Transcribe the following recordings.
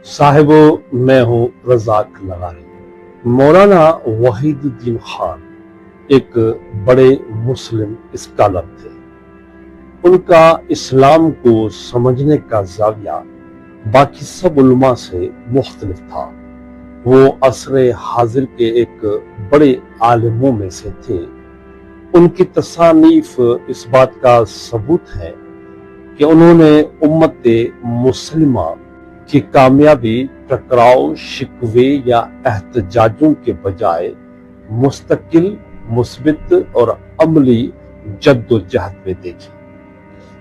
साहिबो मैं हूँ रज़ाक लगारी। मौलाना वहीदुद्दीन खान एक बड़े मुस्लिम स्कॉलर थे। उनका इस्लाम को समझने का ज़ाविया बाकी सब उलमा से मुख्तलिफ था। वो असरे हाजिर के एक बड़े आलिमों में से थे। उनकी तसानीफ इस बात का सबूत है कि उन्होंने उम्मत मुस्लिमा की कामयाबी टकराव, शिकवे या एहतजाजों के बजाय मुस्तकिल, मुस्बित और अमली जद्दोजहद में देखी।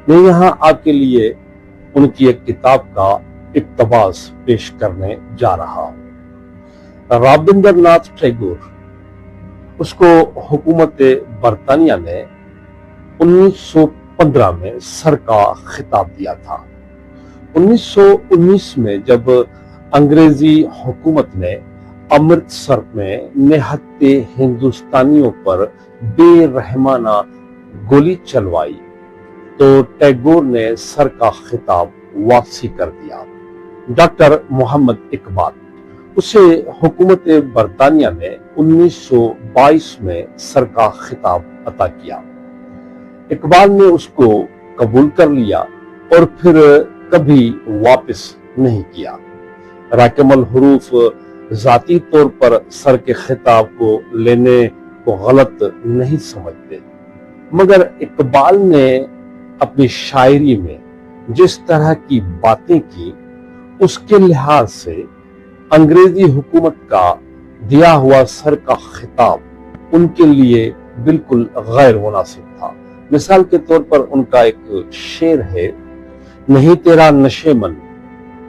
मैं यहाँ आपके लिए उनकी एक किताब का इक्तबास पेश करने जा रहा हूँ। रविंद्रनाथ टैगोर, उसको हुकूमत बरतानिया ने 1915 में सर का खिताब दिया था। 1919 में जब अंग्रेजी हुकूमत ने अमृतसर में निहत्ते हिंदुस्तानियों पर बेरहमाना गोली चलवाई तो टैगोर ने सर का खिताब वापसी कर दिया। डॉक्टर मोहम्मद इकबाल, उसे हुकूमत बरतानिया ने 1922 में सर का खिताब अता किया। इकबाल ने उसको कबूल कर लिया और फिर कभी वापस नहीं किया। राकिमल हुरूफ जाती तौर पर सर के खिताब को लेने को गलत नहीं समझते, मगर इकबाल ने अपनी शायरी में जिस तरह की बातें की उसके लिहाज से अंग्रेजी हुकूमत का दिया हुआ सर का खिताब उनके लिए बिल्कुल गैर मुनासिब था। मिसाल के तौर पर उनका एक शेर है, नहीं तेरा नशेमन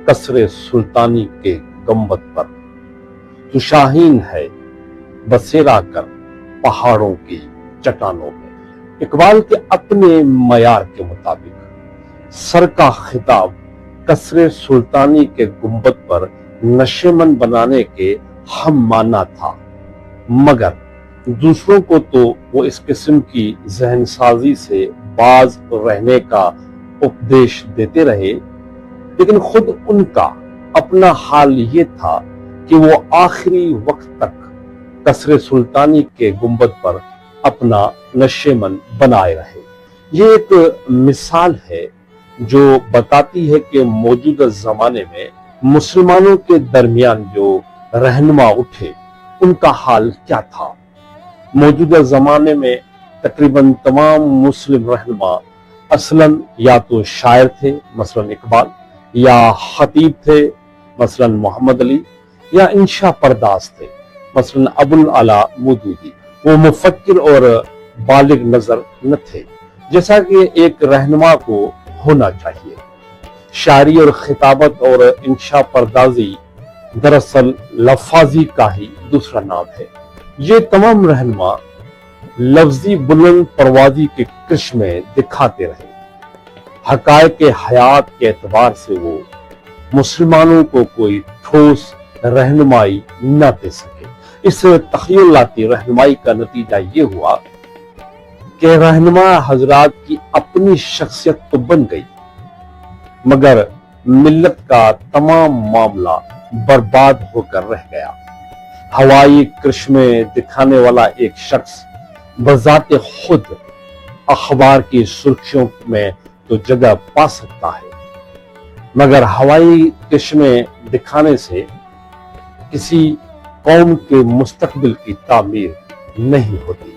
कसरे सुल्तानी के गंबद पर, तू शाहीन है बसेरा कर पहाड़ों की चट्टानों में। इकबाल के अपने मयार के मुताबिक सर का खिताब कसरे सुल्तानी के गुंबद पर नशेमन बनाने के हम माना था, मगर दूसरों को तो वो इस किस्म की जहनसाजी से बाज रहने का उपदेश देते रहे, लेकिन खुद उनका अपना हाल ये था कि वो आखिरी वक्त तक कसरे सुल्तानी के गुंबद पर अपना नशेमन बनाए रहे। ये एक मिसाल है जो बताती है कि मौजूदा जमाने में मुसलमानों के दरमियान जो रहनुमा उठे उनका हाल क्या था। मौजूदा जमाने में तकरीबन तमाम मुस्लिम रहनुमा असलन या तो शायर थे मसलन इकबाल, या खतीब थे मसलन मोहम्मद अली, या इंशा परदास थे मसलन अबुल आला मौदूदी। वो मुफक्किर और बालिग नजर न थे जैसा कि एक रहनुमा को होना चाहिए। शायरी और खिताबत और इंशा परदाजी दरअसल लफाजी का ही दूसरा नाम है। ये तमाम रहनुमा लफ्जी बुलंद परवाजी के कृश में दिखाते रहे। हकायक के हयात के एतबार से वो मुसलमानों को कोई ठोस रहनुमाई न दे सके। इस तखयलाती रहनुमाई का नतीजा ये हुआ कि रहनुमा हजरात की अपनी शख्सियत तो बन गई, मगर मिल्लत का तमाम मामला बर्बाद होकर रह गया। हवाई कृश में दिखाने वाला एक शख्स बजाते खुद अखबार की सुर्खियों में तो जगह पा सकता है, मगर हवाई कृश में दिखाने से किसी कौम के मुस्तकबिल की तामीर नहीं होती।